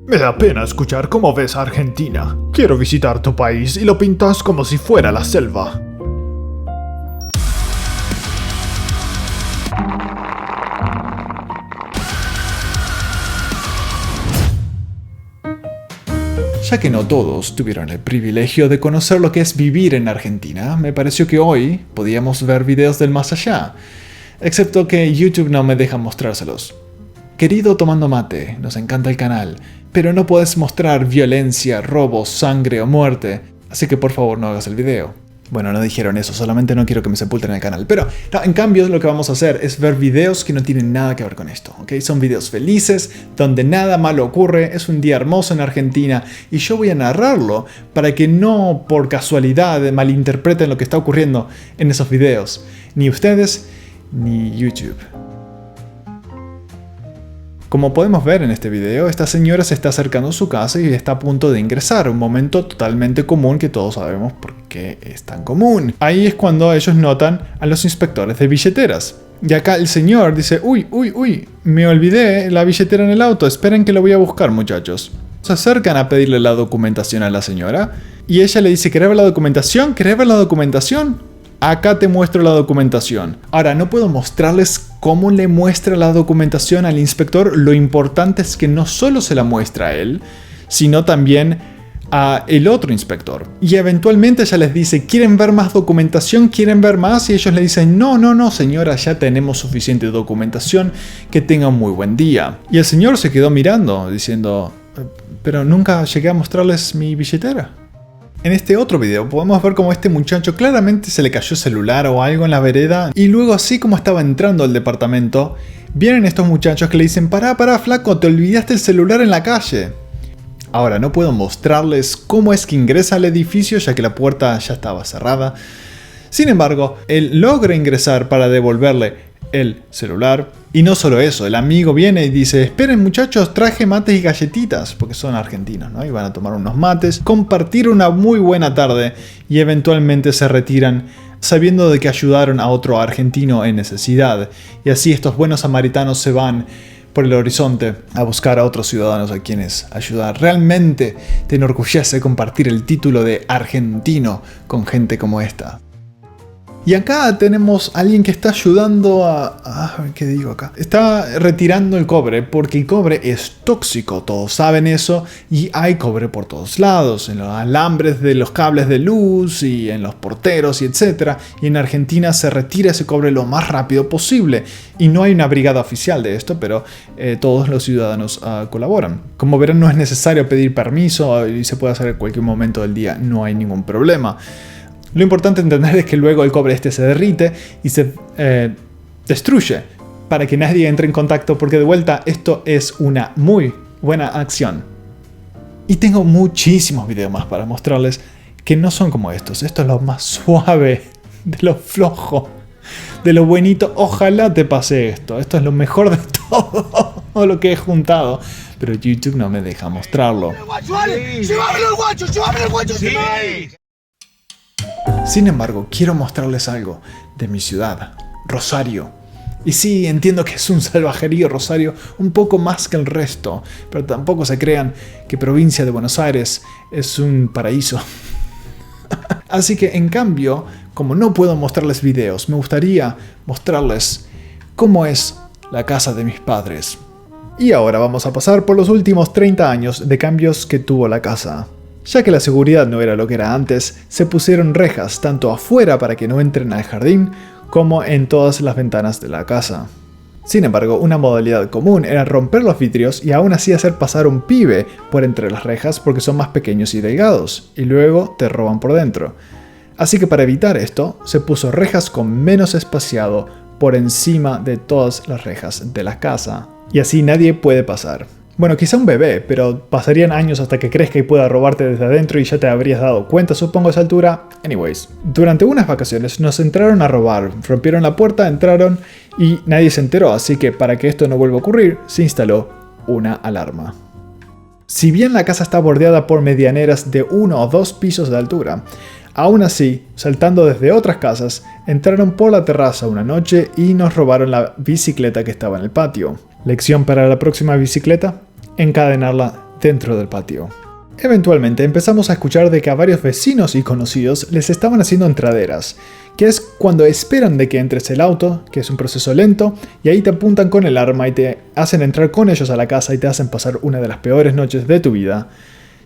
Me da pena escuchar cómo ves a Argentina. Quiero visitar tu país y lo pintas como si fuera la selva. Ya que no todos tuvieron el privilegio de conocer lo que es vivir en Argentina, me pareció que hoy podíamos ver videos del más allá. Excepto que YouTube no me deja mostrárselos. Querido Tomando Mate, nos encanta el canal, pero no puedes mostrar violencia, robos, sangre o muerte, así que por favor no hagas el video. Bueno, no dijeron eso, solamente no quiero que me sepulten en el canal. Pero, no, en cambio, lo que vamos a hacer es ver videos que no tienen nada que ver con esto, ¿ok? Son videos felices, donde nada malo ocurre, es un día hermoso en Argentina, y yo voy a narrarlo para que no por casualidad malinterpreten lo que está ocurriendo en esos videos. Ni ustedes, ni YouTube. Como podemos ver en este video, esta señora se está acercando a su casa y está a punto de ingresar, un momento totalmente común que todos sabemos por qué es tan común. Ahí es cuando ellos notan a los inspectores de billeteras. Y acá el señor dice, uy, me olvidé la billetera en el auto, esperen que lo voy a buscar, muchachos. Se acercan a pedirle la documentación a la señora y ella le dice, ¿querés ver la documentación? ¿Querés ver la documentación? Acá te muestro la documentación. Ahora, no puedo mostrarles cómo le muestra la documentación al inspector. Lo importante es que no solo se la muestra a él, sino también a el otro inspector. Y eventualmente ella les dice, ¿quieren ver más documentación? ¿Quieren ver más? Y ellos le dicen, no, señora, ya tenemos suficiente documentación. Que tenga un muy buen día. Y el señor se quedó mirando, diciendo, pero nunca llegué a mostrarles mi billetera. En este otro video podemos ver cómo este muchacho claramente se le cayó el celular o algo en la vereda y luego así como estaba entrando al departamento, vienen estos muchachos que le dicen pará flaco, te olvidaste el celular en la calle. Ahora no puedo mostrarles cómo es que ingresa al edificio ya que la puerta ya estaba cerrada. Sin embargo, él logra ingresar para devolverle el celular. Y no solo eso, el amigo viene y dice, esperen muchachos, traje mates y galletitas, porque son argentinos, ¿no? Y van a tomar unos mates, compartir una muy buena tarde y eventualmente se retiran sabiendo de que ayudaron a otro argentino en necesidad. Y así estos buenos samaritanos se van por el horizonte a buscar a otros ciudadanos a quienes ayudar. Realmente te enorgullece compartir el título de argentino con gente como esta. Y acá tenemos a alguien que está ayudando ¿qué digo acá? Está retirando el cobre porque el cobre es tóxico, todos saben eso, y hay cobre por todos lados, en los alambres de los cables de luz y en los porteros y etc. Y en Argentina se retira ese cobre lo más rápido posible. Y no hay una brigada oficial de esto, pero todos los ciudadanos colaboran. Como verán, no es necesario pedir permiso y se puede hacer en cualquier momento del día, no hay ningún problema. Lo importante entender es que luego el cobre se derrite y se destruye para que nadie entre en contacto porque de vuelta esto es una muy buena acción. Y tengo muchísimos videos más para mostrarles que no son como estos. Esto es lo más suave, de lo flojo, de lo buenito. Ojalá te pase esto. Esto es lo mejor de todo lo que he juntado. Pero YouTube no me deja mostrarlo. Sin embargo, quiero mostrarles algo de mi ciudad, Rosario. Y sí, entiendo que es un salvajerío Rosario, un poco más que el resto, pero tampoco se crean que provincia de Buenos Aires es un paraíso. Así que, en cambio, como no puedo mostrarles videos, me gustaría mostrarles cómo es la casa de mis padres. Y ahora vamos a pasar por los últimos 30 años de cambios que tuvo la casa. Ya que la seguridad no era lo que era antes, se pusieron rejas tanto afuera para que no entren al jardín, como en todas las ventanas de la casa. Sin embargo, una modalidad común era romper los vidrios y aún así hacer pasar un pibe por entre las rejas porque son más pequeños y delgados, y luego te roban por dentro. Así que para evitar esto, se puso rejas con menos espaciado por encima de todas las rejas de la casa, y así nadie puede pasar. Bueno, quizá un bebé, pero pasarían años hasta que crezca y pueda robarte desde adentro y ya te habrías dado cuenta, supongo, a esa altura. Anyways, durante unas vacaciones nos entraron a robar, rompieron la puerta, entraron y nadie se enteró, así que para que esto no vuelva a ocurrir, se instaló una alarma. Si bien la casa está bordeada por medianeras de 1 o 2 pisos de altura, aún así, saltando desde otras casas, entraron por la terraza una noche y nos robaron la bicicleta que estaba en el patio. ¿Lección para la próxima bicicleta? Encadenarla dentro del patio. Eventualmente empezamos a escuchar de que a varios vecinos y conocidos les estaban haciendo entraderas, que es cuando esperan de que entres el auto, que es un proceso lento, y ahí te apuntan con el arma y te hacen entrar con ellos a la casa y te hacen pasar una de las peores noches de tu vida,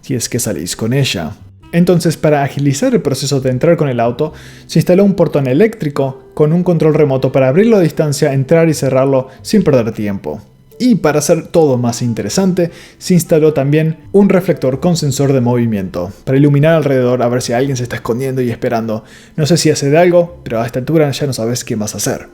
si es que salís con ella. Entonces, para agilizar el proceso de entrar con el auto, se instaló un portón eléctrico con un control remoto para abrirlo a distancia, entrar y cerrarlo sin perder tiempo. Y para hacer todo más interesante, se instaló también un reflector con sensor de movimiento, para iluminar alrededor a ver si alguien se está escondiendo y esperando. No sé si hace de algo, pero a esta altura ya no sabes qué más hacer.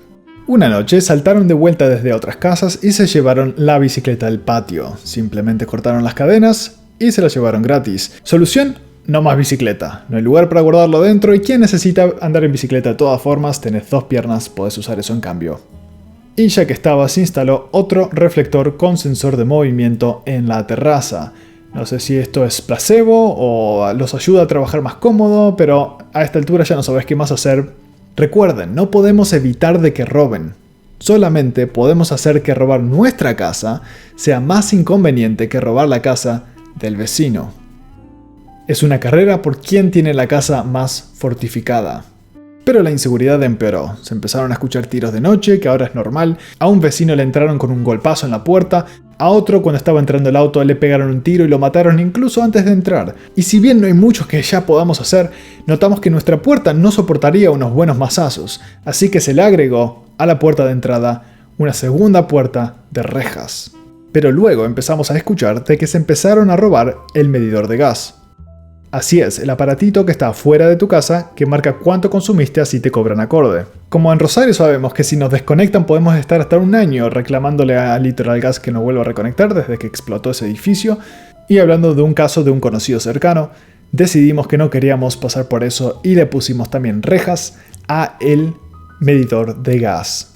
Una noche saltaron de vuelta desde otras casas y se llevaron la bicicleta del patio. Simplemente cortaron las cadenas y se la llevaron gratis. Solución: no más bicicleta. No hay lugar para guardarlo dentro y quien necesita andar en bicicleta de todas formas, tenés 2 piernas, podés usar eso en cambio. Y ya que estaba, se instaló otro reflector con sensor de movimiento en la terraza. No sé si esto es placebo o los ayuda a trabajar más cómodo, pero a esta altura ya no sabes qué más hacer. Recuerden, no podemos evitar de que roben. Solamente podemos hacer que robar nuestra casa sea más inconveniente que robar la casa del vecino. Es una carrera por quién tiene la casa más fortificada. Pero la inseguridad empeoró. Se empezaron a escuchar tiros de noche, que ahora es normal. A un vecino le entraron con un golpazo en la puerta. A otro, cuando estaba entrando el auto, le pegaron un tiro y lo mataron incluso antes de entrar. Y si bien no hay muchos que ya podamos hacer, notamos que nuestra puerta no soportaría unos buenos mazazos. Así que se le agregó a la puerta de entrada una segunda puerta de rejas. Pero luego empezamos a escuchar de que se empezaron a robar el medidor de gas. Así es, el aparatito que está fuera de tu casa que marca cuánto consumiste, así te cobran acorde. Como en Rosario sabemos que si nos desconectan podemos estar hasta 1 año reclamándole a Litoral Gas que nos vuelva a reconectar desde que explotó ese edificio, y hablando de un caso de un conocido cercano, decidimos que no queríamos pasar por eso y le pusimos también rejas a el medidor de gas.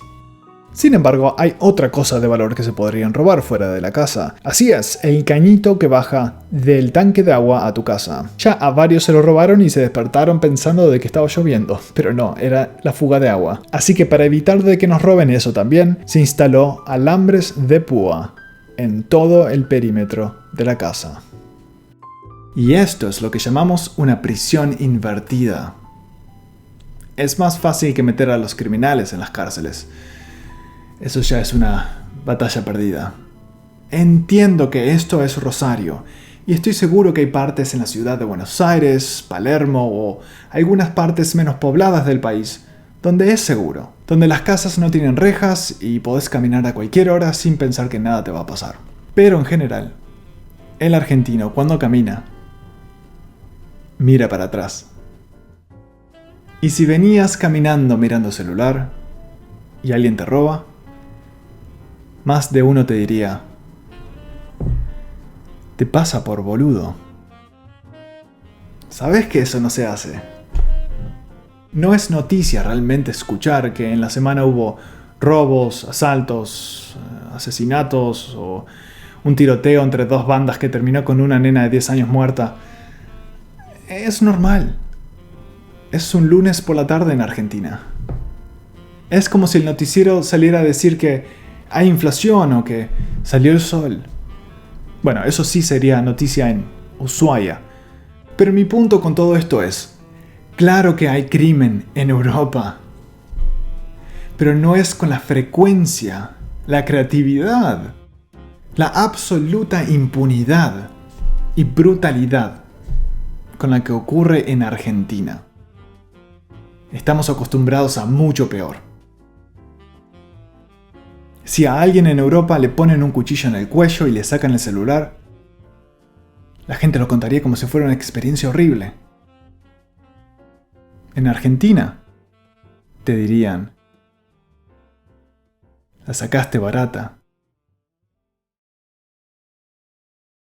Sin embargo, hay otra cosa de valor que se podrían robar fuera de la casa. Así es, el cañito que baja del tanque de agua a tu casa. Ya a varios se lo robaron y se despertaron pensando de que estaba lloviendo, pero no, era la fuga de agua. Así que para evitar de que nos roben eso también, se instaló alambres de púa en todo el perímetro de la casa. Y esto es lo que llamamos una prisión invertida. Es más fácil que meter a los criminales en las cárceles. Eso ya es una batalla perdida. Entiendo que esto es Rosario, y estoy seguro que hay partes en la ciudad de Buenos Aires, Palermo o algunas partes menos pobladas del país donde es seguro, donde las casas no tienen rejas y podés caminar a cualquier hora sin pensar que nada te va a pasar. Pero en general, el argentino cuando camina, mira para atrás. Y si venías caminando mirando celular y alguien te roba, más de uno te diría: te pasa por boludo. ¿Sabes que eso no se hace? No es noticia realmente escuchar que en la semana hubo robos, asaltos, asesinatos o un tiroteo entre 2 bandas que terminó con una nena de 10 años muerta. Es normal. Es un lunes por la tarde en Argentina. Es como si el noticiero saliera a decir que hay inflación o que salió el sol. Bueno, eso sí sería noticia en Ushuaia. Pero mi punto con todo esto es, claro que hay crimen en Europa, pero no es con la frecuencia, la creatividad, la absoluta impunidad y brutalidad con la que ocurre en Argentina. Estamos acostumbrados a mucho peor. Si a alguien en Europa le ponen un cuchillo en el cuello y le sacan el celular, la gente lo contaría como si fuera una experiencia horrible. En Argentina, te dirían: la sacaste barata.